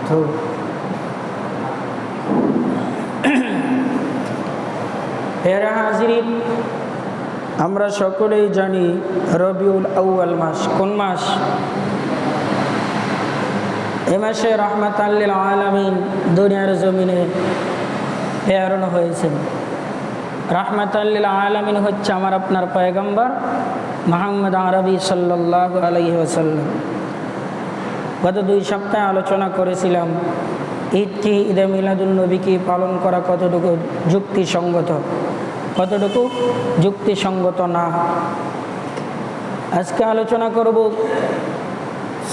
তো হেরা হাজিরিন, আমরা সকলেই জানি রবিউল আউয়াল মাস কোন মাস? এ মাসে রাহমাতাল লিল আলামিন দুনিয়ার জমিনে প্রেরণ হয়েছেন। রাহমাতাল লিল আলামিন হচ্ছে আমার আপনার পয়গম্বর মুহাম্মদ আরবি সাল্লাল্লাহু আলাইহি ওয়াসাল্লাম। গত 2 সপ্তাহে আলোচনা করেছিলাম ঈদ কি, ঈদে মিলাদুন নবী কি পালন করা কতটুকু যুক্তিসঙ্গত, কতটুকু যুক্তিসঙ্গত না। আজকে আলোচনা করব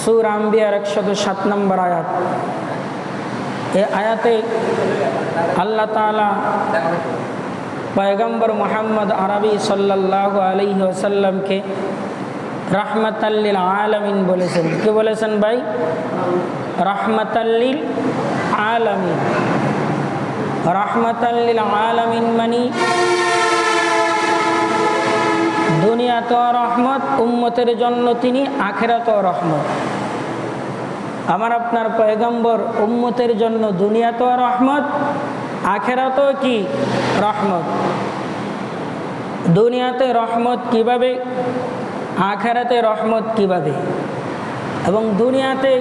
সূরা আম্বিয়ার 107 নম্বর আয়াত। এই আয়াতে আল্লাহ তাআলা পয়গম্বর মুহাম্মদ আরবি সাল্লাল্লাহু আলাইহি ওয়াসাল্লামকে রাহমাতাল লিল আলামিন বলেছেন। কি বলেছেন ভাই? রাহমাতাল লিল আলামিন। রাহমাতাল লিল আলামিন মানে দুনিয়াতেও রহমত উম্মতের জন্য তিনি, আখিরাতেও রহমত। আমার আপনার পয়গম্বর উম্মতের জন্য দুনিয়াতেও রহমত, আখিরাতেও কি রহমত। দুনিয়াতে রহমত কিভাবে, আখিরাতে রহমত কিভাবে, এবং দুনিয়াতে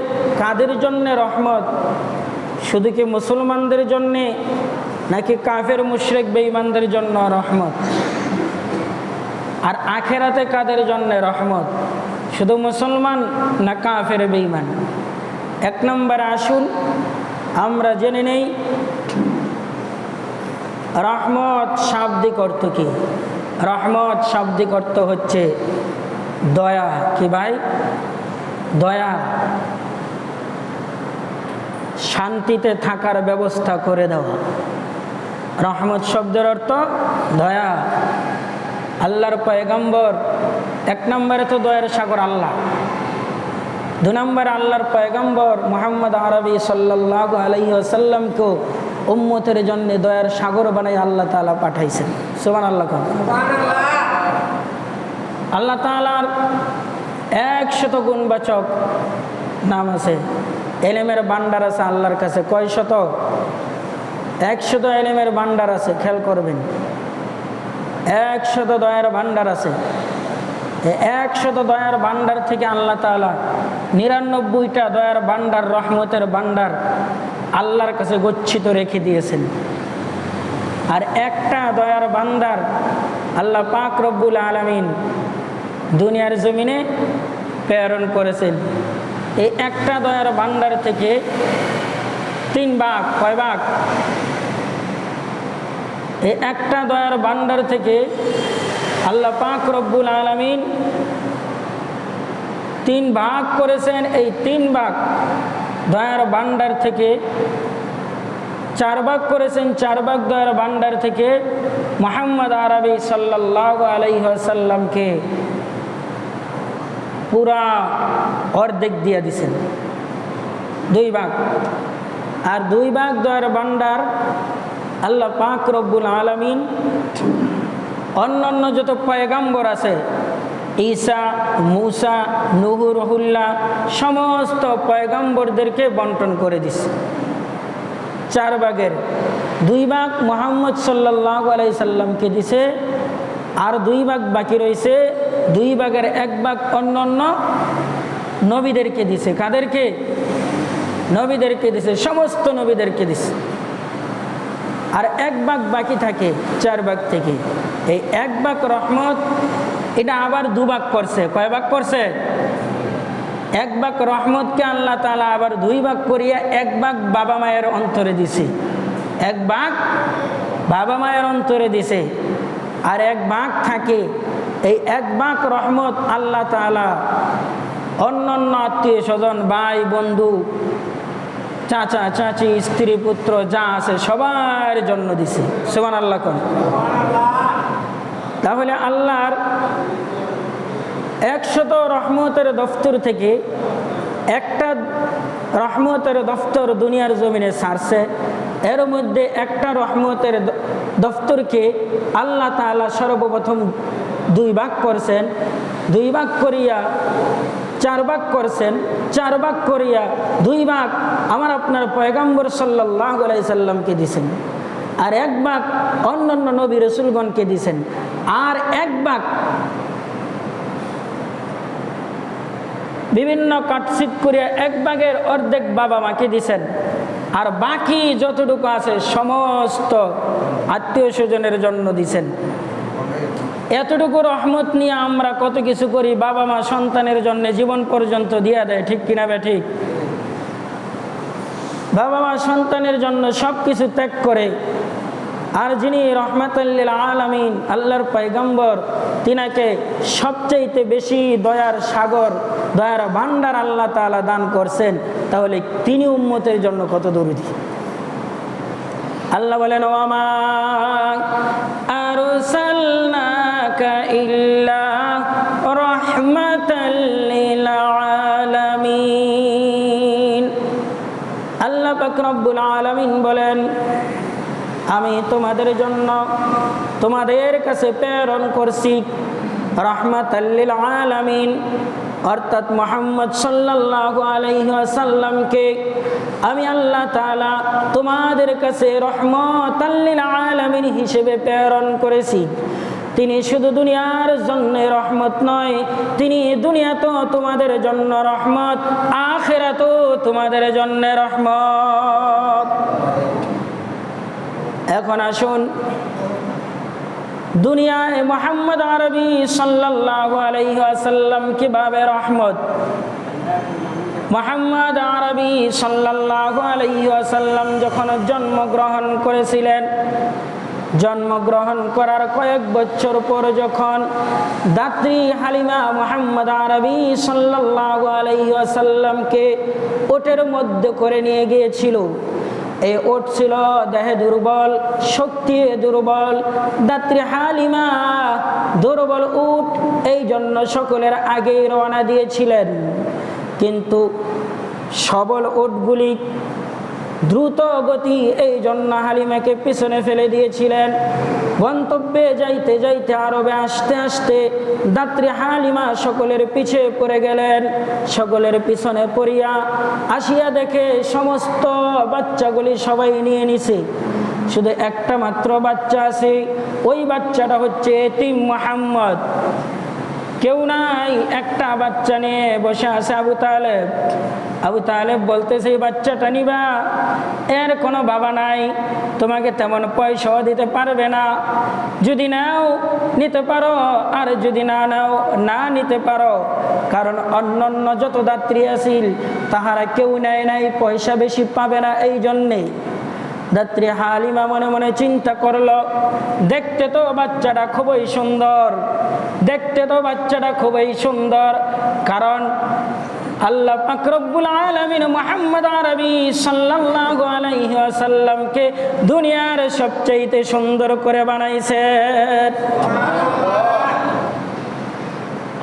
কাদের জন্য রহমত? শুধু কি মুসলমানদের জন্যে নাকি কাফের মুশরিক বেঈমানদের জন্য রহমত? আর আখিরাতে কাদের জন্য রহমত? শুধু মুসলমান না কাফের বেঈমান? 1 নম্বরে আসুন আমরা জেনে নেই রহমত শাব্দিক অর্থ কি। রহমত শাব্দিক অর্থ হচ্ছে দয়া। কি ভাই? দয়া। শান্তিতে থাকার ব্যবস্থা করে দেওয়া। রহমত শব্দের অর্থ দয়া। আল্লাহর পয়গম্বর 1 নম্বরে তো দয়ার সাগর আল্লাহ, 2 নম্বরে আল্লাহর পয়গম্বর মুহাম্মদ আরবি সাল্লাল্লাহু আলাইহি ওয়াসাল্লামকে উম্মতের জন্য দয়ার সাগর বানাই আল্লাহ তাআলা পাঠাইছেন। সুবহানাল্লাহ। আল্লাহ তাআলার 100 গুণবাচক নাম আছে, এলেমের ভান্ডার আছে আল্লাহর কাছে। কয় শত? 100 এলেমের ভান্ডার আছে। খেয়াল করবেন, 100 দয়ার ভান্ডার আছে। 100 দয়ার ভান্ডার থেকে আল্লাহ তাআলা 99টা দয়ার ভান্ডার, রহমতের ভান্ডার আল্লাহর কাছে গচ্ছিত রেখে দিয়েছেন। আর একটা দয়ার ভান্ডার আল্লাহ পাক রব্বুল আলামিন দুনিয়ার জমিনে প্রেরণ করেছেন। এই একটা দয়ার ভান্ডার থেকে 3 ভাগ। কয় ভাগ? এই একটা দয়ার ভান্ডার থেকে আল্লাহ পাক রব্বুল আলামিন 3 ভাগ করেছেন। এই 3 ভাগ দয়ার ভান্ডার থেকে 4 ভাগ করেছেন। 4 ভাগ দয়ার ভান্ডার থেকে মুহাম্মদ আরবি সাল্লাল্লাহু আলাইহি ওয়াসাল্লামকে পুরা অর্ধেক দিয়ে দিয়েছেন। 2 ভাগ। আর 2 ভাগ দয়ার ভান্ডার আল্লাহ পাক রব্বুল আলামিন অন্যান্য যত পয়গম্বর আছে, ঈসা, মুসা, নূহ, রুহুল্লাহ, সমস্ত পয়গম্বরদেরকে বন্টন করে দিছে। 4 ভাগের 2 ভাগ মুহাম্মদ সাল্লাল্লাহু আলাইহি সাল্লামকে দিছে। আর 2 ভাগ বাকি রয়েছে। 2 ভাগের 1 ভাগ অন্যান্য নবীদেরকে দিছে। কাদেরকে? নবীদেরকে দিছে, সমস্ত নবীদেরকে দিছে। আর 1 ভাগ বাকি থাকে 4 ভাগ থেকে। এই 1 ভাগ রহমত, এটা আবার 2 ভাগ করছে। কয় ভাগ করছে? 1 ভাগ রহমতকে আল্লাহ তাআলা আবার 2 ভাগ করিয়া 1 ভাগ বাবা মায়ের অন্তরে দিছে। 1 ভাগ বাবা মায়ের অন্তরে দিছে। আর 1 ভাগ থাকে, এই 1 ভাগ রহমত আল্লাহ তাআলা অন্যান্য আত্মীয় স্বজন, ভাই বন্ধু, চাচা চাচি, স্ত্রী পুত্র যা আছে সবার জন্য দিছে। সুবহানাল্লাহ। তাহলে আল্লাহর 100 রহমতের দফতর থেকে একটা রহমতের দফতর দুনিয়ার জমিনে ছাড়ছে। এর মধ্যে একটা রহমতের দফতরকে আল্লাহ তাআলা সর্বপ্রথম 2 ভাগ করছেন। 2 ভাগ করিয়া 4 ভাগ করছেন, 4 ভাগ করিয়া 2 ভাগ আমার আপনার পয়গম্বর সাল্লাল্লাহু আলাইহি সাল্লামকে দিয়েছেন, আর 1 ভাগ অন্যান্য নবী রাসূলগণকে দিয়েছেন, আর 1 ভাগ বিভিন্ন কাটছিট করিয়া 1 ভাগের অর্ধেক বাবা মাকে দিয়েছেন, আর বাকি যতটুকু আছে সমস্ত আত্মীয় স্বজনের জন্য দিয়েছেন। এতটুকু রহমত নিয়ে আমরা কত কিছু করি, বাবা মা সন্তানের জন্য জীবন পর্যন্ত দিয়া দেয়, ঠিক কিনা বে ঠিক? বাবা মা সন্তানের জন্য সব কিছু ত্যাগ করে, আর যিনি রহমাতুল লিল আলামিন আল্লাহর পয়গম্বর, তিনাকে সবচেয়ে বেশি দয়ার সাগর, দয়ার ভান্ডার আল্লাহ তাআলা দান করছেন, তাহলে তিনি উম্মতের জন্য কত দরদি। আল্লাহ বলেন, ওয়ামা আরসালনাকা ইল্লা রাহমাতাল লিল আলামিন। আল্লাহ পাক রব্বুল আলামিন বলেন, আমি তোমাদের জন্য তোমাদের কাছে প্রেরণ করছি রাহমাতাল লিল আলামিন, অর্থাৎ মুহাম্মদ সাল্লাল্লাহু আলাইহি ওয়াসাল্লামকে আমি আল্লাহ তাআলা তোমাদের কাছে রহমাতাল লিল আলামিন হিসেবে প্রেরণ করেছি। তিনি শুধু দুনিয়ার জন্য রহমত নয়, তিনি দুনিয়াতেও তোমাদের জন্য রহমত, আখিরাতেও তোমাদের জন্য রহমত। এখন আসুন, দুনিয়ায় মুহাম্মদ আরবি সাল্লাল্লাহু আলাইহি ওয়াসাল্লাম কিভাবে রহমত। মুহাম্মদ আরবি সাল্লাল্লাহু আলাইহি ওয়াসাল্লাম যখন জন্মগ্রহণ করেছিলেন, জন্মগ্রহণ করার কয়েক বছর পর যখন দাত্রী হালিমা মুহাম্মদ আরবি সাল্লাল্লাহু আলাইহি ওয়াসাল্লামকে ওটের মধ্যে করে নিয়ে গিয়েছিল, এই ওট ছিল দেহে দুর্বল, শক্তি দুর্বল, দাত্রী হালিমা দুর্বল উট, এই জন্য সকলের আগেই রওনা দিয়েছিলেন। কিন্তু সবল উটগুলি দ্রুত গতি, এই জন্য হালিমাকে পিছনে ফেলে দিয়েছিলেন। গন্তব্যে যাইতে যাইতে, আরবে আসতে আসতে দাত্রী হালিমা সকলের পিছে পড়ে গেলেন। সকলের পিছনে পড়িয়া আসিয়া দেখে সমস্ত বাচ্চাগুলি সবাই নিয়ে নিছে, শুধু একটা মাত্র বাচ্চা আছে, ওই বাচ্চাটা হচ্ছে এতিম মুহাম্মদ। কেউ নাই, একটা বাচ্চা নিয়ে বসে আছে আবু তালেব। আবু তালেব বলতেছে, এই বাচ্চাটা নিবা, এর কোনো বাবা নাই, তোমাকে তেমন পয়সাও দিতে পারবে না, যদি নাও নিতে পারো, আর যদি না নাও না নিতে পারো, কারণ অন্যান্য যত দাত্রী আছিল তাহারা কেউ নেয় নাই, পয়সা বেশি পাবে না, এই জন্যে। দাত্রী হালিমা মনে মনে চিন্তা করলো, দেখতে তো বাচ্চাটা খুবই সুন্দর, দেখতে তো বাচ্চাটা খুবই সুন্দর, কারণ আল্লাহ পাক রব্বুল আলামিন মুহাম্মদ আরবি সাল্লাল্লাহু আলাইহি ওয়াসাল্লামকে দুনিয়ার সবচেয়ে সুন্দর করে বানাইছেন।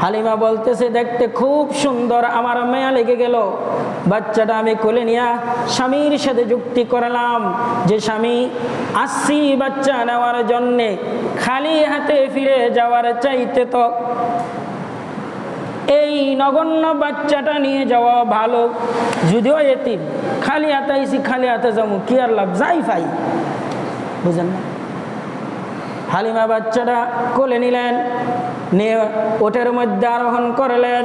হালিমা বলতেছে, দেখতে খুব সুন্দর, আমার মায়া লেগে গেল। বাচ্চাটা আমি কোলে নিয়া স্বামীর সাথে যুক্তি করলাম যে স্বামী, আসছি বাচ্চা নেওয়ার জন্যে, খালি হাতে ফিরে যাওয়ার চাইতে তো এই নগণ্য বাচ্চাটা নিয়ে যাওয়া ভালো। যদিও এতিম, খালি হাতে আইসি, খালি হাতে যাবো, কি আর লাভ, যাই পাই, বুঝেন না। হালিমা বাচ্চাটা কোলে নিলেন, নিয়ে ওটের মধ্যে আরোহণ করলেন।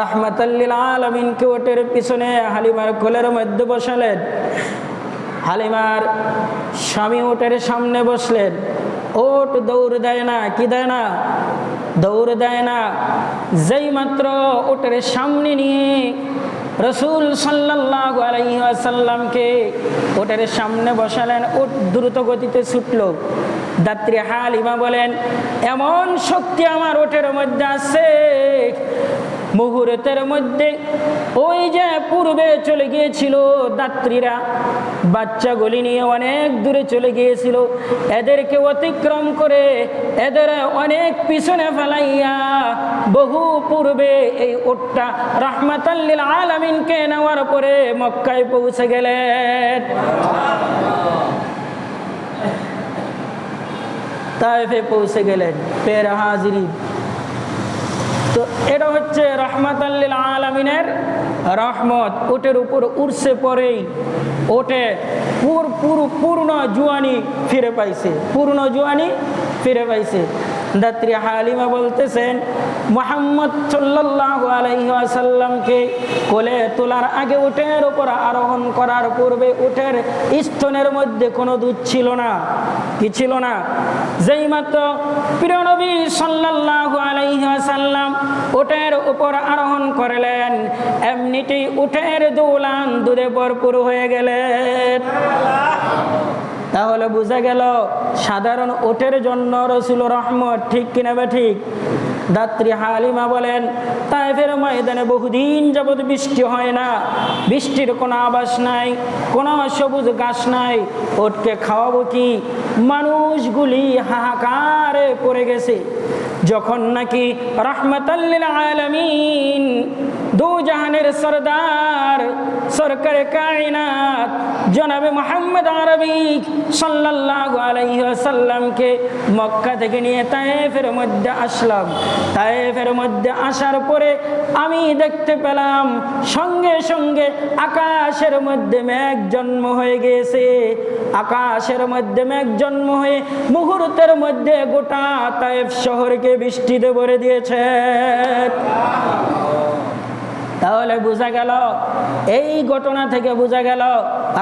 রাহমাতাল লিল আলামিনকে ওটের পিছনে হালিমার কোলের মধ্যে বসালেন। হালিমার স্বামী ওটের সামনে বসলেন। ওট দৌড় দেয় না, কি দেয় না, দৌড় দেয় না। যেই মাত্র ওটের সামনে নিয়ে রাসূল সাল্লাল্লাহু আলাইহি ওয়াসাল্লামকে ওটের সামনে বসালেন, ওট দ্রুত গতিতে ছুটল। দাত্রী হালিমা বলেন, এমন শক্তি আমার ওটের মধ্যে আছে, মুহূর্তের মধ্যে ওই যে পূর্বে চলে গিয়েছিল দাত্রীরা, বাচ্চাগুলি নিয়ে অনেক দূরে চলে গিয়েছিল, এদেরকে অতিক্রম করে, এদের অনেক পিছনে ফেলাইয়া বহু পূর্বে এই ওটটা রাহমাতাল লিল আলামিনকে নেওয়ার পরে মক্কায় পৌঁছে গেলেন। তায়েফে পৌঁছে গেলেন। পের হাজিরি, তো এটা হচ্ছে রহমাতাল লিল আলামিনের রহমত। ওটের উপর উড়ছে পরেই ওটে পূর্ণ জুয়ানি ফিরে পাইছে, পূর্ণ জুয়ানি ফিরে পাইছে। দাত্রী হালিমা বলতেছেন, মুহাম্মদ সাল্লাল্লাহু আলাইহি ওয়াসাল্লামকে কোলে তোলার আগে উটের উপর আরোহণ করার পূর্বে উটের স্তনের মধ্যে কোনো দুধ ছিল না, কি ছিল না। যেই মাত্র প্রিয় নবী সাল্লাল্লাহু আলাইহি ওয়াসাল্লাম উটের উপর আরোহণ করলেন, এমনিতেই উটের দৌলান দুধে ভরপুর হয়ে গেলেন। তাহলে বোঝা গেল সাধারণ ওটের জন্য রসুল রহমত, ঠিক কিনা বে ঠিক। দাত্রী হালিমা বলেন, তায়েফের ময়দানে বহুদিন যাবৎ বৃষ্টি হয় না, বৃষ্টির কোনো আভাস নাই, কোনো সবুজ ঘাস নাই, ওটকে খাওয়াবো কি। মানুষগুলি হাহাকারে পড়ে গেছে। যখন নাকি রাহমাতাল লিল আলামিন দু জাহানের সরদার সরকারে কায়নাত জনাবে মুহাম্মদ আরবি সাল্লাল্লাহু আলাইহি ওয়াসাল্লামকে মক্কা থেকে নিয়ে তায়েফের মধ্যে আসলাম। তায়েফের মধ্যে আসার পরে আমি দেখতে পেলাম সঙ্গে সঙ্গে আকাশের মধ্যে মেঘ জন্ম হয়ে গেছে। আকাশের মধ্যে মেঘ জন্ম হয়ে মুহূর্তের মধ্যে গোটা তায়েফ শহরকে বৃষ্টিতে ভরে দিয়েছে। তাহলে বোঝা গেল, এই ঘটনা থেকে বোঝা গেল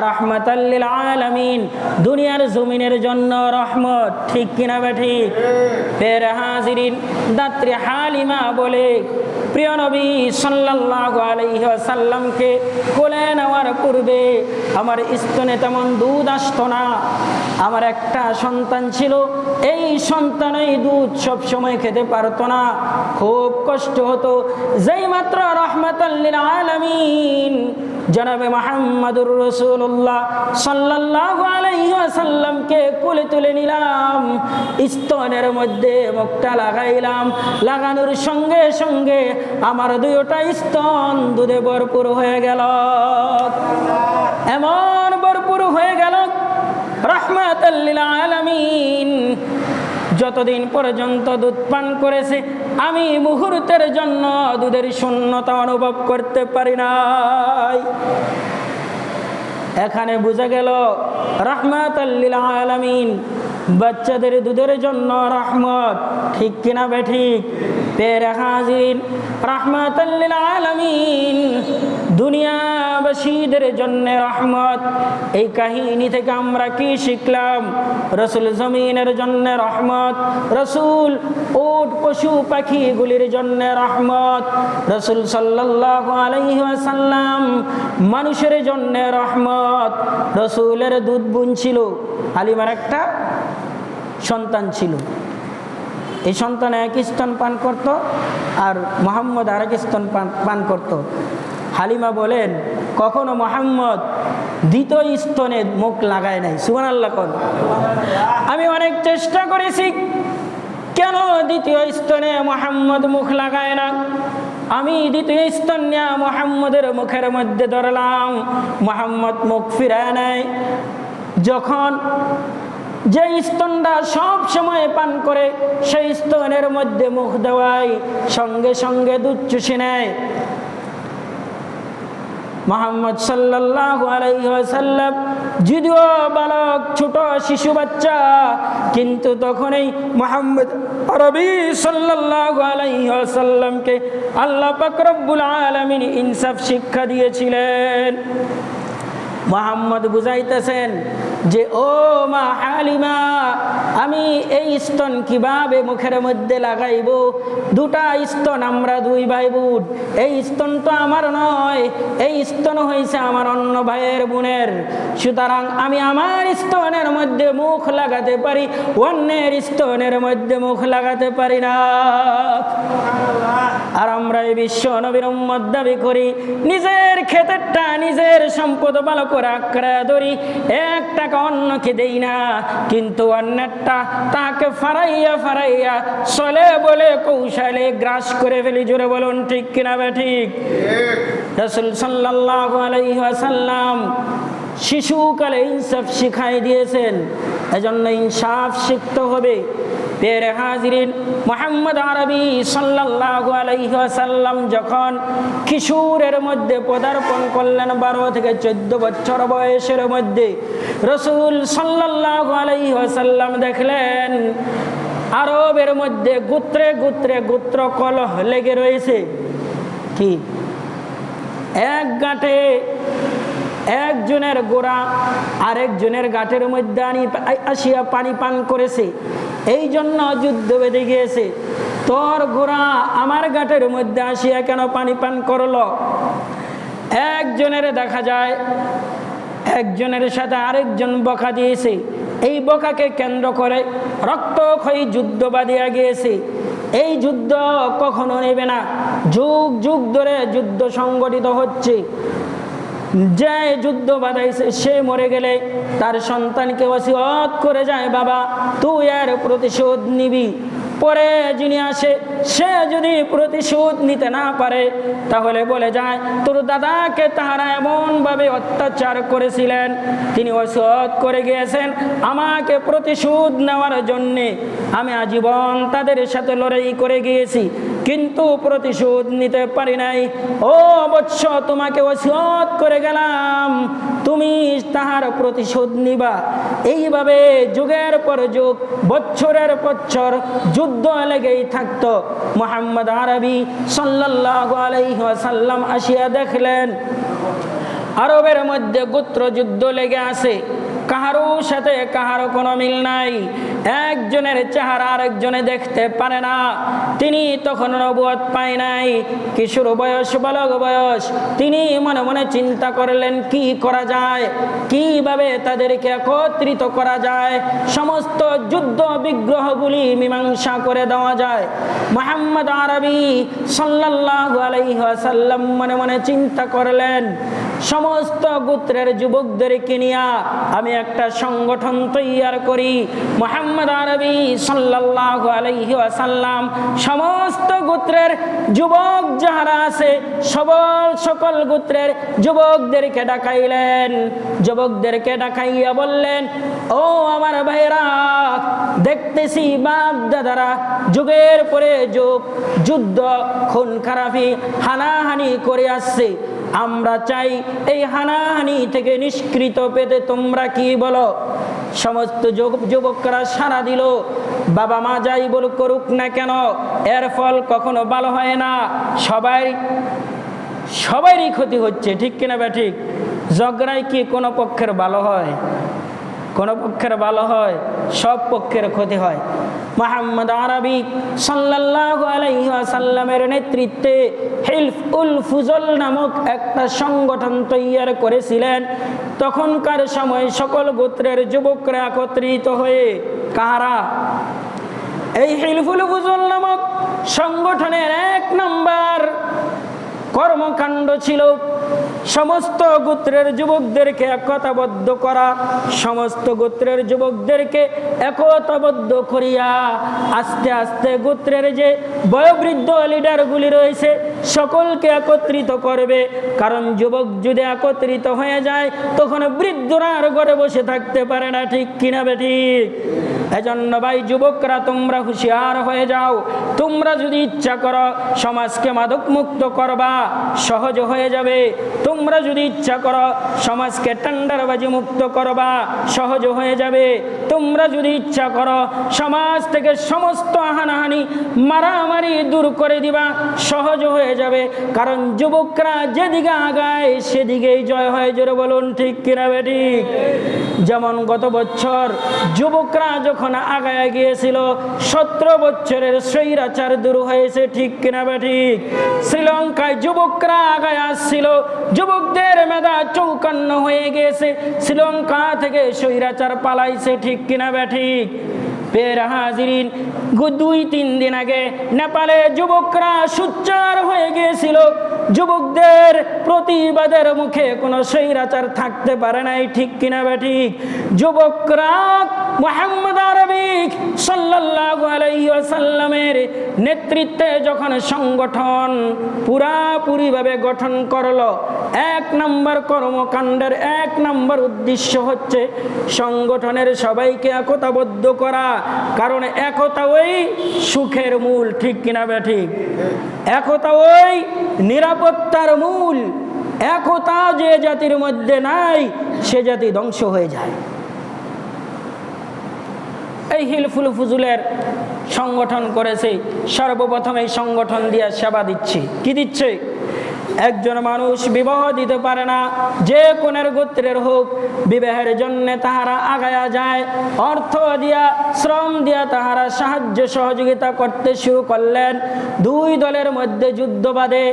রাহমাতাল লিল আলামিন দুনিয়ার জমিনের জন্য রহমত, ঠিক কিনা বে ঠিক। ফের হাজিরিন, দাত্রী হালিমা বলে, প্রিয় নবী সাল্লাল্লাহু আলাইহি ওয়াসাল্লামকে কোলে নেওয়ার পূর্বে আমার স্তনে তেমন দুধ আসতো না। আমার একটা সন্তান ছিল, এই সন্তানই দুধ সব সময় খেতে পারতো না, খুব কষ্ট হতো। যেই মাত্র রাহমাতাল লিল আলামিন জনাবে মুহাম্মদুর রাসূলুল্লাহ সাল্লাল্লাহু আলাইহি ওয়াসাল্লামকে কোলে তুলে নিলাম, স্তনের মধ্যে মুখটা লাগাইলাম, লাগানোর সঙ্গে সঙ্গে আমার দুইটা স্তন দুধে ভরপুর হয়ে গেল। এমন ভরপুর হয়ে গেল, রাহমাতাল লিল আলামিন যতদিন পর্যন্ত দুধ পান করেছে আমি মুহূর্তের জন্য দুধের শূন্যতা অনুভব করতে পারি নাই। এখানে বোঝা গেল রাহমাতাল লিল আলামিন বাচ্চাদের দুধের জন্য রহমত, ঠিক কিনা বে ঠিক। পেরে হাজির, রাহমাতাল লিল আলামিন দুনিয়াবাসীদের জন্য রহমত। এই কাহিনী থেকে আমরা কি শিখলাম? রসুল জমিনের জন্য রহমত, রসুল উট পশু পাখিগুলির জন্য রহমত, রসুল সাল্লাল্লাহু আলাইহি ওয়াসাল্লাম মানুষের জন্য রহমত। রসুলের দুধ বোন ছিল, হালিমার একটা সন্তান ছিল। এই সন্তান এক স্তন পান করত আর মুহাম্মদ আরেক স্তন পান করত। হালিমা বলেন, কখনো মুহাম্মদ দ্বিতীয় স্তনে মুখ লাগায় নাই। সুবহানাল্লাহ কোন। আমি অনেক চেষ্টা করেছি, কেন দ্বিতীয় স্তনে মুহাম্মদ মুখ লাগায় না। আমি দ্বিতীয় স্তন নিয়ে মুহাম্মদের মুখের মধ্যে ধরলাম, মুহাম্মদ মুখ ফিরায় নেয়। যখন যে স্তনটা সব সময় পান করে সেই স্তনের মধ্যে মুখ দেওয়াই সঙ্গে সঙ্গে দুধ চুষে নেয়। মুহাম্মদ সাল্লাল্লাহু আলাইহি ওয়াসাল্লাম যদিও বালক, ছোট শিশু বাচ্চা, কিন্তু তখনই মুহাম্মদ আরবি সাল্লাল্লাহু আলাইহি ওয়াসাল্লামকে আল্লাহ পাক রব্বুল আলামিন ইনসাফ শিক্ষা দিয়েছিলেন। মুহাম্মদ বুঝাইতেছেন যে, ও মা হালিমা, আমি এই স্তন কিভাবে মুখের মধ্যে লাগাইব? দুটা স্তন, আমরা দুই ভাই বোন, এই স্তন তো আমার নয়, এই স্তন হয়েছে আমার অন্য ভাইয়ের বোনের। সুতরাং আমি আমার স্তনের মধ্যে মুখ লাগাতে পারি, অন্যের স্তনের মধ্যে মুখ লাগাতে পারি না। আর আমরা এই বিশ্ব নবীর উম্মত দাবি করি, নিজের ক্ষেতেরটা, নিজের সম্পদ ভালো করে আঁকড়া ধরি, এক টাকা অন্যকে দেই না, কিন্তু অন্যেরটা তাকে ফারাইয়া ফারাইয়া চলে বলে কৌশলে গ্রাস করে ফেলি। জোরে বলুন ঠিক কিনা বে ঠিক। রাসূল সাল্লাল্লাহু আলাইহি ওয়াসাল্লাম শিশুকালে ইনসাফ শিখাই দিয়েছেন, এজন্য ইনসাফ শিখতে হবে। প্রিয় হাজিরিন, মুহাম্মদ আরবি সাল্লাল্লাহু আলাইহি ওয়াসাল্লাম যখন কিশোরের মধ্যে পদার্পণ করলেন, 12 থেকে 14 বছর বয়সের মধ্যে, রাসূল সাল্লাল্লাহু আলাইহি ওয়াসাল্লাম দেখলেন আরবের মধ্যে গোত্রে গোত্রে গোত্র কলহ লেগে রয়েছে। কি এক গাঁটে একজনের গোড়া আরেকজনের গাঁটের মধ্যে আসিয়া পানি পান করেছে, এই জন্য যুদ্ধ বেঁধে গিয়েছে। তোর গোড়া আমার গাঁটের মধ্যে আসিয়া কেন পানি পান করলো? একজনের দেখা যায় একজনের সাথে আরেকজন বকা দিয়েছে, এই বকাকে কেন্দ্র করে রক্তক্ষয়ী যুদ্ধ বাঁধিয়া গিয়েছে। এই যুদ্ধ কখনো নেবে না, যুগ যুগ ধরে যুদ্ধ সংগঠিত হচ্ছে। যে যুদ্ধ বাঁধাইছে সে মরে গেলে তার সন্তানকে ওসিয়ত করে যায়, বাবা তুই এর প্রতিশোধ নিবি। পরে যিনি আসে সে যদি প্রতিশোধ নিতে না পারে তাহলে বলে যায়, তোর দাদাকে তাহারা এমনভাবে অত্যাচার করেছিলেন, তিনি ওসিয়ত করে গিয়েছেন আমাকে প্রতিশোধ নেওয়ার জন্যে। আমি আজীবন তাদের সাথে লড়াই করে গিয়েছি, কিন্তু প্রতিশোধ নিতে পারি নাই। ও বৎস, তোমাকে ওসিয়ত করে গেলাম, তুমি তাহার প্রতিশোধ নিবা। এইভাবে যুগের পর যুগ, বছরের বছর যুদ্ধ লেগেই থাকতো। মুহাম্মদ আরবি সাল্লাল্লাহু আলাইহি ওয়াসাল্লাম আসিয়া দেখলেন আরবের মধ্যে গোত্র যুদ্ধ লেগে আছে, কাহারো সাথে কাহারো কোনো মিল নাই, একজনের চেহারা আরেকজনে দেখতে পারে না। তিনি তখন নবুয়ত পায় নাই, কিশোর বয়স, বালক বয়স। তিনি মনে মনে চিন্তা করলেন কি করা যায়, কিভাবে তাদেরকে একত্রিত করা যায়, সমস্ত যুদ্ধ বিগ্রহগুলি মীমাংসা করে দেওয়া যায়। মুহাম্মদ আরবি সাল্লাল্লাহু আলাইহি ওয়াসাল্লাম মনে মনে চিন্তা করলেন, সমস্ত গোত্রের যুবকদেরকে নিয়ে আমি একটা সংগঠন তৈরি করি। মুহাম্মদ আরবি সাল্লাল্লাহু আলাইহি ওয়াসাল্লাম সমস্ত গোত্রের যুবক যারা আছে সকল গোত্রের যুবকদেরকে ডাকাইলেন। যুবকদেরকে ডাকাইয়া বললেন, ও আমার ভাইরা, দেখতেছি বাপ দাদারা যুগের পরে যুগ যুদ্ধ, খুন খারাপি, হানাহানি করে আসছে। আমরা চাই এই হানাহানি থেকে নিষ্কৃত পেতে তোমরা কি বলো? সমস্ত যুবকরা সাড়া দিল, বাবা মা যাই বলুক করুক না কেন, এর ফল কখনো ভালো হয় না, সবারই ক্ষতি হচ্ছে। ঠিক কিনা বে ঠিক? ঝগড়ায় কি কোনো পক্ষের ভালো হয়? কোনো পক্ষের ভালো হয়? সব পক্ষের ক্ষতি হয়। মুহাম্মদ আরবি সাল্লাল্লাহু আলাইহি ওয়াসাল্লামের নেতৃত্বে হিলফুল ফুজল নামক একটা সংগঠন তৈরি করেছিলেন। তখনকার সময় সকল গোত্রের যুবকরা একত্রিত হয়ে, কারা? এই হিলফুল ফুজল নামক সংগঠনের 1 নম্বর কর্মকাণ্ড ছিল সমস্ত গোত্রের যুবকদেরকে একতাবদ্ধ করা। সমস্ত গোত্রের যুবকদেরকে একতাবদ্ধ করিয়া আস্তে আস্তে গোত্রের যে বয়োবৃদ্ধ লিডারগুলি রয়েছে সকলকে একত্রিত করবে। কারণ যুবক যদি একত্রিত হয়ে যায় তখন বৃদ্ধরা আর ঘরে বসে থাকতে পারে না। ঠিক কিনা বে ঠিক? এজন্য ভাই যুবকরা, তোমরা হুঁশিয়ার হয়ে যাও। তোমরা যদি ইচ্ছা করো সমাজকে মাদক মুক্ত করবা, সহজ হয়ে যাবে। তোমরা যদি ইচ্ছা করো সমাজকে টেন্ডারবাজি মুক্ত করবা, সহজ হয়ে যাবে। তোমরা যদি ইচ্ছা করো সমাজ থেকে সমস্ত হানাহানি, মারামারি দূর করে দিবা, সহজ হয়ে যাবে। কারণ যুবকরা যেদিকে আগায় সেদিকেই জয় হয়। জোরে বলুন ঠিক কিনা বে ঠিক? যেমন গত বছর যুবকরা যখন আগায় গিয়েছিল 17 বছরের স্বৈরাচার দূর হয়েছে। ঠিক কিনা বে ঠিক? শ্রীলঙ্কায় যুবকরা আগায় আসছিল, যুবকদের মেধা 54 হয়ে গিয়েছে, শ্রীলঙ্কা থেকে স্বৈরাচার পালাইছে। ঠিক কিনা বে ঠিক? প্রিয় হাজিরিন, 2-3 দিন আগে নেপালে যুবকরা সোচ্চার হয়ে গিয়েছিল। যুবকদের প্রতিবাদের মুখে কোনো স্বৈরাচার থাকতে পারে নাই, ঠিক কিনা বেঠিক? যুবকরা মুহাম্মদ আরবি সাল্লাল্লাহু আলাইহি ওয়াসাল্লামের নেতৃত্বে যখন সংগঠন পুরাপুরিভাবে গঠন করলো, 1 নম্বর কর্মকাণ্ডের 1 নম্বর উদ্দেশ্য হচ্ছে সংগঠনের সবাইকে একতাবদ্ধ করা। কারণ একতা ওই সুখের মূল, ঠিক কিনা বেঠিক? একতা ওই নিরাপত্তার মূল। একতা যে জাতির মধ্যে নাই, সে জাতি ধ্বংস হয়ে যায়। এই হিলফুল ফুজুলের সংগঠন করেছে। সর্বপ্রথম এই সংগঠন দিয়ে সেবা দিচ্ছে। কি দিচ্ছে? একজন মানুষ বিবাহ দিতে পারে না, যে কোনের গোত্রের হোক, বিবাহের জন্য তাহারা আগায়া যায়। অর্থ দিয়া, শ্রম দিয়া তাহারা সাহায্য সহযোগিতা করতে শুরু করলেন। 2 দলের মধ্যে যুদ্ধ বাঁধে।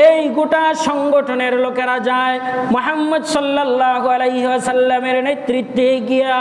এই গোটা সংগঠনের লোকেরা যায় মুহাম্মদ সাল্লাল্লাহু আলাইহি ওয়াসাল্লামের নেতৃত্বে গিয়া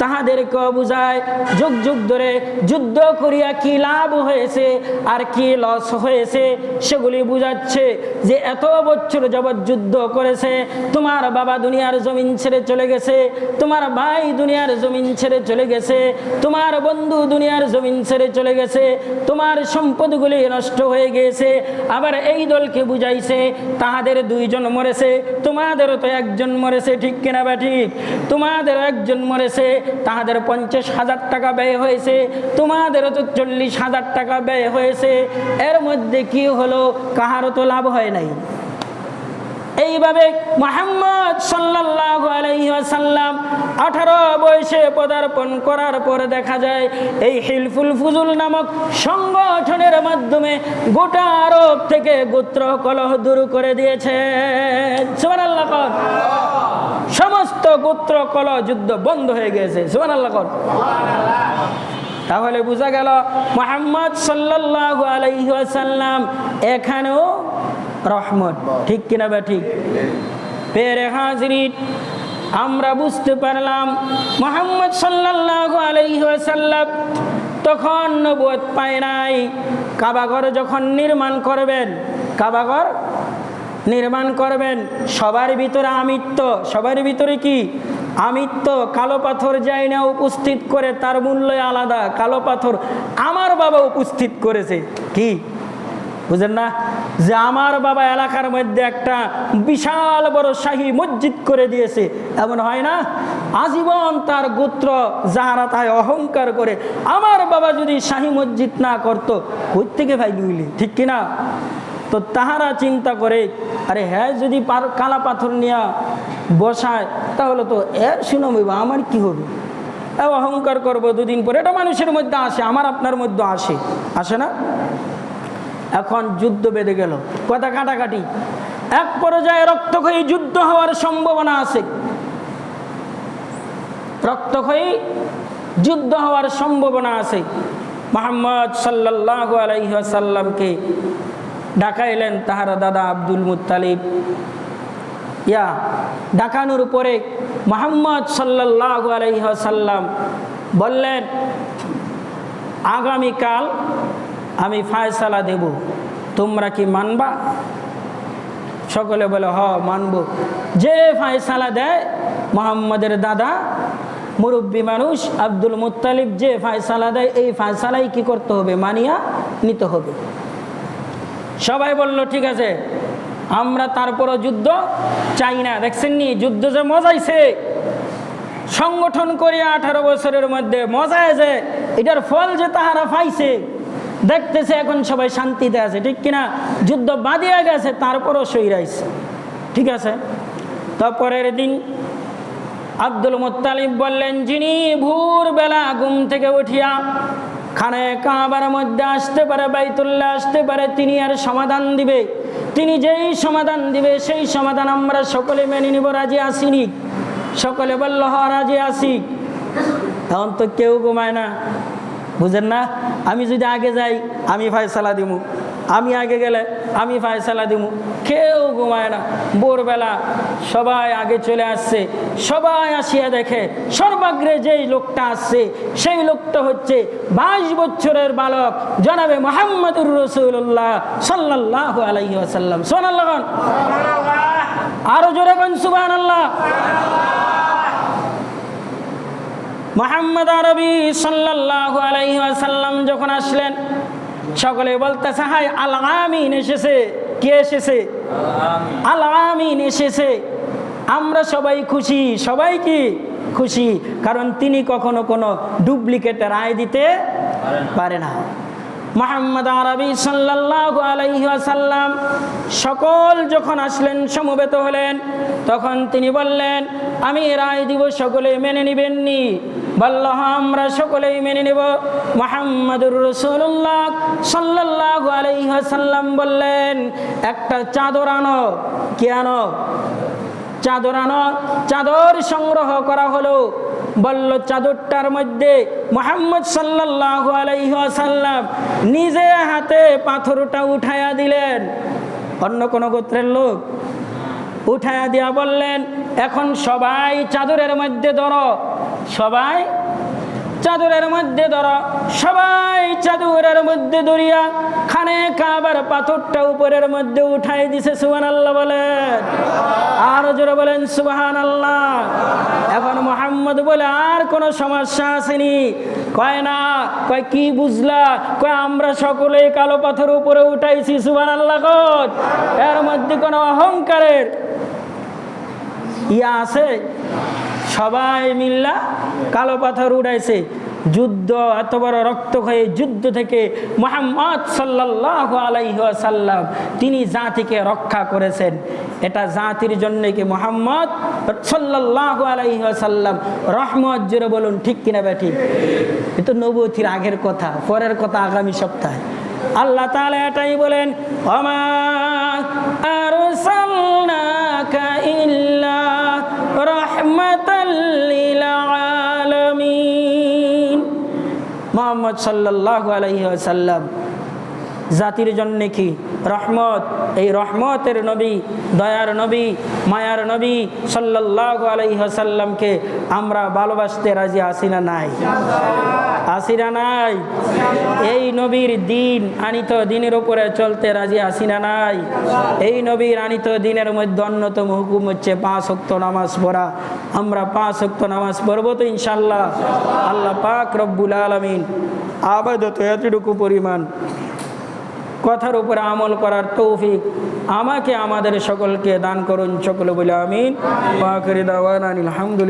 তাহাদেরকেও বুঝায় যুগ যুগ ধরে যুদ্ধ করিয়া কি লাভ হয়েছে আর কি লস হয়েছে সেগুলি বুঝাচ্ছে। যে এত বছর যাবৎ যুদ্ধ করেছে, তোমার বাবা দুনিয়ার জমিন ছেড়ে চলে গেছে, তোমার ভাই দুনিয়ার জমিন ছেড়ে চলে গেছে, তোমার বন্ধু দুনিয়ার জমিন ছেড়ে চলে গেছে, তোমার সম্পদগুলি নষ্ট হয়ে গিয়েছে। আবার এই দলকে বুঝাইছে তাহাদের 2 জন মরেছে, তোমাদেরও তো 1 জন মরেছে, ঠিক কিনা বা ঠিক? তোমাদেরও 1 জন মরেছে, তাহাদের 50,000 টাকা ব্যয় হয়েছে, তোমাদেরও তো 40,000 টাকা ব্যয় হয়েছে। এর মধ্যে কি হলো? কাহারও তো লাভ হয় নাই। এইভাবে মুহাম্মদ সাল্লাল্লাহু আলাইহি ওয়াসাল্লাম 18 বয়সে পদার্পণ করার পরে দেখা যায় এই হিলফুল ফুজুল নামক সংগঠনের মাধ্যমে গোটা আরব থেকে গোত্র কলহ দূর করে দিয়েছেন। সুবহানাল্লাহ। সমস্ত গোত্র কলহ যুদ্ধ বন্ধ হয়ে গেছে। সুবহানাল্লাহ। তাহলে বোঝা গেল মুহাম্মদ সাল্লাল্লাহু আলাইহি ওয়াসাল্লাম এখানেও রহমত, ঠিক কিনা বা ঠিক? প্রিয় হাজিরিন, আমরা বুঝতে পারলাম মুহাম্মদ সাল্লাল্লাহু আলাইহি ওয়াসাল্লাম তখন নবুয়ত পায় নাই। কাবাঘর যখন নির্মাণ করবেন, সবার ভিতরে আমিত্ব, সবার ভিতরে কি আমিত্ব? কালো পাথর যায় না উপস্থিত করে, তার মূল্য আলাদা। কালো পাথর আমার বাবা উপস্থিত করেছে। কি বুঝেন না? যে আমার বাবা এলাকার মধ্যে একটা বিশাল বড় শাহী মসজিদ করে দিয়েছে, এমন হয় না? আজীবন তার গোত্র যাহারা তাই অহংকার করে, আমার বাবা যদি শাহী মসজিদ না করতো, কই থেকে ভাই বুঝলি, ঠিক কিনা? তো তাহারা চিন্তা করে, আরে হ্যাঁ, যদি কালা পাথর নিয়ে বসায় তাহলে তো এর শুনবো, আমার কি হবে? অহংকার করবো 2 দিন পরে। এটা মানুষের মধ্যে আসে, আমার আপনার মধ্যে আসে না? এখন যুদ্ধ বেঁধে গেল, কথা কাটাকাটি। এক পর্যায়ে রক্তক্ষয়ী যুদ্ধ হওয়ার সম্ভাবনা আছে। মুহাম্মদ সাল্লাল্লাহু আলাইহি ওয়াসাল্লামকে ডাকাইলেন তাহারা দাদা আব্দুল মুত্তালিব। ডাকানোর উপরে মুহাম্মদ সাল্লাল্লাহু আলাইহি ওয়াসাল্লাম বললেন, আগামীকাল আমি ফায়সালা দেব, তোমরা কি মানবা? সকলে বলে হ, মানব। যে ফায়সালা দেয়, মুহাম্মদের দাদা মুরব্বী মানুষ আব্দুল মুত্তালিব যে ফায়সালা দেয়, এই ফায়সালাই কি করতে হবে? মানিয়া নিতে হবে। সবাই বলল ঠিক আছে, আমরা তারপরও যুদ্ধ চাই না। দেখছেন নি যুদ্ধ যে মজাইছে, সংগঠন করিয়া 18 বছরের মধ্যে মজায় যে এটার ফল যে তাহারা পাইছে, দেখতেছে এখন সবাই শান্তিতে আছে, ঠিক কিনা? যুদ্ধ বাঁধিয়া গেছে, তারপরও সইরাইছে, ঠিক আছে। তারপরের দিন আব্দুল মুত্তালিব বললেন, যিনি ভোরবেলা ঘুম থেকে উঠিয়া খানে কাবার মধ্যে আসতে পারে, বাইতুল্লাহ আসতে পারে, তিনি আর সমাধান দিবে। তিনি যেই সমাধান দিবে সেই সমাধান আমরা সকলে মেনে নিব। রাজি আসিনি? সকলে বলল হ, রাজি আসি। এখন তো কেউ ঘুমায় না, বুঝেন না? আমি যদি আগে যাই আমি ফায়সালা দিব, আমি আগে গেলে আমি ফয়সালা দিব। কেউ ঘুমায় না। ভোরবেলা সবাই আগে চলে আসছে। সবাই আসিয়া দেখে সর্বাগ্রে যেই লোকটা আসছে সেই লোকটা হচ্ছে 22 বছরের বালক জনাবে মুহাম্মদুর রাসূলুল্লাহ সাল্লাল্লাহু আলাইহি ওয়াসাল্লাম। সুবহানাল্লাহ। আরো জোরে কোন সুবহানাল্লাহ। মুহাম্মদ আরবি সাল্লাল্লাহু আলাইহি ওয়াসাল্লাম যখন আসলেন সকলে বলতেছে হায় আল আমিন এসেছে। কে এসেছে? আল আমিন এসেছে। আমরা সবাই খুশি। সবাই কি খুশি? কারণ তিনি কখনো কোনো ডুপ্লিকেট রায় দিতে পারে না। মুহাম্মদ আরবি সাল্লাল্লাহু আলাইহি ওয়াসাল্লাম সকল যখন আসলেন সমবেত হলেন তখন তিনি বললেন আমি রায় দিব, সকলে মেনে নিবেননি? বলল আমরা সকলেই মেনে নেব। মুহাম্মদুর রাসূলুল্লাহ সাল্লাল্লাহু আলাইহি ওয়াসাল্লাম বললেন একটা চাদর আনো। কি আনো? চাদর আনো। চাদর সংগ্রহ করা হলো। বলল চাদরটার মধ্যে মুহাম্মদ সাল্লাল্লাহু আলাইহি ওয়াসাল্লাম নিজে হাতে পাথরটা উঠায়া দিলেন। অন্য কোন গোত্রের লোক উঠায়া দিয়া বললেন এখন সবাই চাদরের মধ্যে ধরো। সবাই চাদরের মধ্যে ধরো। সবাই চাদরের মধ্যে ধরিয়া খানে কাবার পাথরটা উপরের মধ্যে উঠাই দিছে। সুবহানাল্লাহ বলেন। আর জোরে বলেন সুবহানাল্লাহ। এখন মুহাম্মদ বলে আর কোনো সমস্যা আসেনি? কয় না। কয় কি বুঝলা? কয় আমরা সকলেই কালো পাথর উপরে উঠাইছি। সুবহানাল্লাহ। এর মধ্যে কোনো অহংকারের ইয়া আছে? সবাই মিল্লা কালো পাথর উঠাইছে। যুদ্ধ এত বড় রক্তক্ষয়ী যুদ্ধ থেকে মুহাম্মদ সাল্লাল্লাহু আলাইহি ওয়াসাল্লাম তিনি জাতিকে রক্ষা করেছেন। এটা জাতির জন্য কি মুহাম্মদ সাল্লাল্লাহু আলাইহি ওয়াসাল্লাম রহমত। জোরে বলুন ঠিক কিনা বেঠিক? এটা নবুয়তির আগের কথা, পরের কথা আগামী সপ্তাহে। আল্লাহ তাআলা এটাই বলেন ওমা আরসালনাকা ইল্লা রাহমাতাল লিল আলামিন। মুহাম্মদ সাল্লাল্লাহু আলাইহি ওয়াসাল্লাম জাতির জন্য কি রহমত। এই রহমতের নবী, দয়ার নবী, মায়ার নবী সাল্লাল্লাহু আলাইহি ওয়াসাল্লামকে আমরা ভালোবাসতে রাজি আছি না নাই? আছি না নাই? এই নবীর দিন আনিত দিনের উপরে চলতে রাজি আছি না নাই? এই নবীর আনিত দিনের মধ্যে অন্যতম হুকুম হচ্ছে 5 ওয়াক্ত নামাজ পড়া। আমরা 5 ওয়াক্ত নামাজ পড়বো তো ইনশাআল্লাহ। আল্লাহ পাক রব্বুল আলামিন আবাদত এতটুকু পরিমাণ কথার উপরে আমল করার তৌফিক আমাকে আমাদের সকলকে দান করুন। সকলে বলে আমিন। ওয়া আখিরু দাওয়ানা আলহামদুলিল্লাহ।